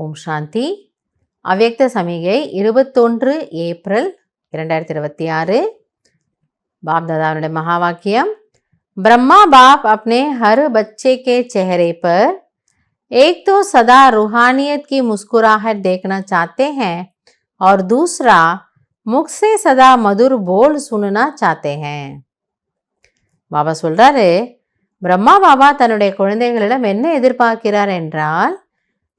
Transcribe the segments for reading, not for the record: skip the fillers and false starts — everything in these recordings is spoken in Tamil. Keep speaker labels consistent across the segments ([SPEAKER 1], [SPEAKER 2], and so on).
[SPEAKER 1] ஓம் சாந்தி. அவ்யக்த சமிகை 21 ஏப்ரல் 2026. बाप दादा महावाक्यम। ब्रह्मा बाप अपने हर बच्चे के चेहरे पर एक तो सदा रूहानियत की मुस्कुराहट देखना चाहते हैं और दूसरा मुख से सदा मधुर बोल सुनना चाहते हैं. பாபா சொல்றாரு, பிரம்மா பாபா தன்னுடைய குழந்தைகளிடம் என்ன எதிர்பார்க்கிறார் என்றால்,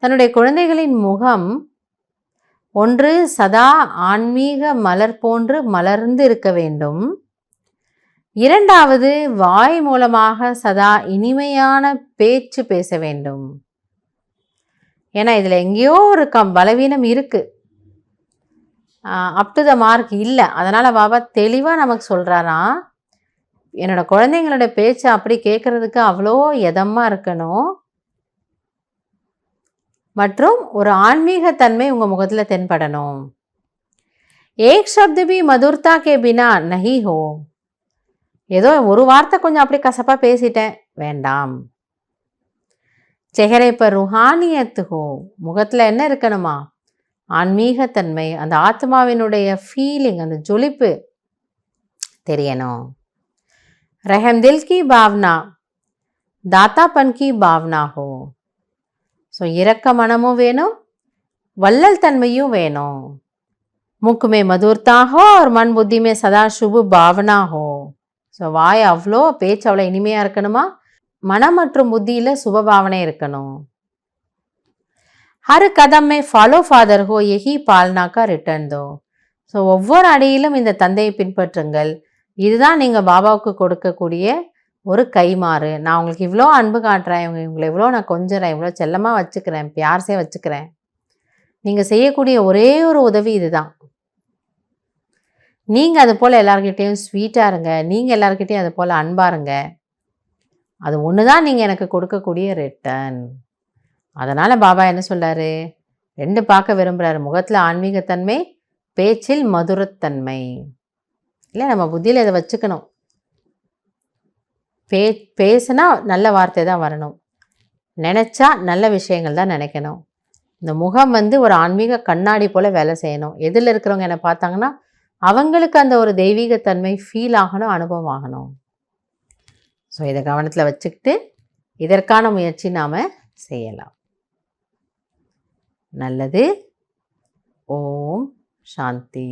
[SPEAKER 1] தன்னுடைய குழந்தைகளின் முகம் ஒன்று சதா ஆன்மீக மலர் போன்று மலர்ந்து இருக்க வேண்டும், இரண்டாவது வாய் மூலமாக சதா இனிமையான பேச்சு பேச வேண்டும். ஏன்னா இதில் எங்கேயோ ஒரு பலவீனம் இருக்குது, அப் டு த மார்க் இல்லை. அதனால் பாபா தெளிவாக நமக்கு சொல்கிறாராம், என்னோடய குழந்தைங்களோட பேச்சு அப்படி கேட்குறதுக்கு அவ்வளோ எதமாக இருக்கணும், மற்றும் ஒரு ஆன்மீகத்தன்மை உங்கள் முகத்தில் தென்படணும். ஏக் शब्द भी मधुरता के बिना नहीं हो. ஏதோ ஒரு வார்த்தை கொஞ்சம் அப்படி கசப்பாக பேசிட்டேன், வேண்டாம். செஹரே பர் ருஹானியத் ஹோ, முகத்தில் என்ன இருக்கணுமா, ஆன்மீகத்தன்மை, அந்த ஆத்மாவினுடைய ஃபீலிங், அந்த ஜொலிப்பு தெரியணும். रहम दिल की भावना, दातापन की भावना हो. ஸோ இரக்க மனமும் வேணும், வள்ளல் தன்மையும் வேணும். मुख में मधुरता हो और मन बुद्धि में सदा शुभ भावना हो. ஸோ வாய் அவ்வளோ, பேச்சு அவ்வளோ இனிமையாக இருக்கணுமா, மனம் மற்றும் புத்தியில் சுபபாவனை இருக்கணும். ஹர் கதம் மே ஃபாலோ ஃபாதர் ஹோ, யஹி பால்னா கா ரிட்டர்ன் தோ. ஸோ ஒவ்வொரு அடியிலும் இந்த தந்தையை பின்பற்றுங்கள், இதுதான் நீங்கள் பாபாவுக்கு கொடுக்கக்கூடிய ஒரு கைமாறு. நான் உங்களுக்கு இவ்வளோ அன்பு காட்டுறேன், உங்களை இவ்வளோ நான் கொஞ்சறேன், இவ்வளோ செல்லமாக வச்சுக்கிறேன், பியார்ஸே வச்சுக்கிறேன். நீங்கள் செய்யக்கூடிய ஒரே ஒரு உதவி இதுதான். நீங்கள் அது போல் எல்லார்கிட்டையும் ஸ்வீட்டாக இருங்க, நீங்கள் எல்லார்கிட்டையும் அது போல் அன்பாக இருங்க. அது ஒன்று தான் நீங்கள் எனக்கு கொடுக்கக்கூடிய ரிட்டர்ன். அதனால் பாபா என்ன சொல்கிறாரு, ரெண்டு பார்க்க விரும்புகிறாரு, முகத்தில் ஆன்மீகத்தன்மை, பேச்சில் மதுரத்தன்மை. இல்லை, நம்ம புத்தியில் இதை வச்சுக்கணும். பேசுனா நல்ல வார்த்தை தான் வரணும், நினச்சா நல்ல விஷயங்கள் தான் நினைக்கணும். இந்த முகம் ஒரு ஆன்மீக கண்ணாடி போல் வேலை செய்யணும். எதில் இருக்கிறவங்க என்னை பார்த்தாங்கன்னா அவங்களுக்கு அந்த ஒரு தெய்வீகத்தன்மை ஃபீல் ஆகணும், அனுபவம் ஆகணும். ஸோ இதை கவனத்தில் வச்சுக்கிட்டு இதற்கான முயற்சி நாம் செய்யலாம். நல்லது. ஓம் சாந்தி.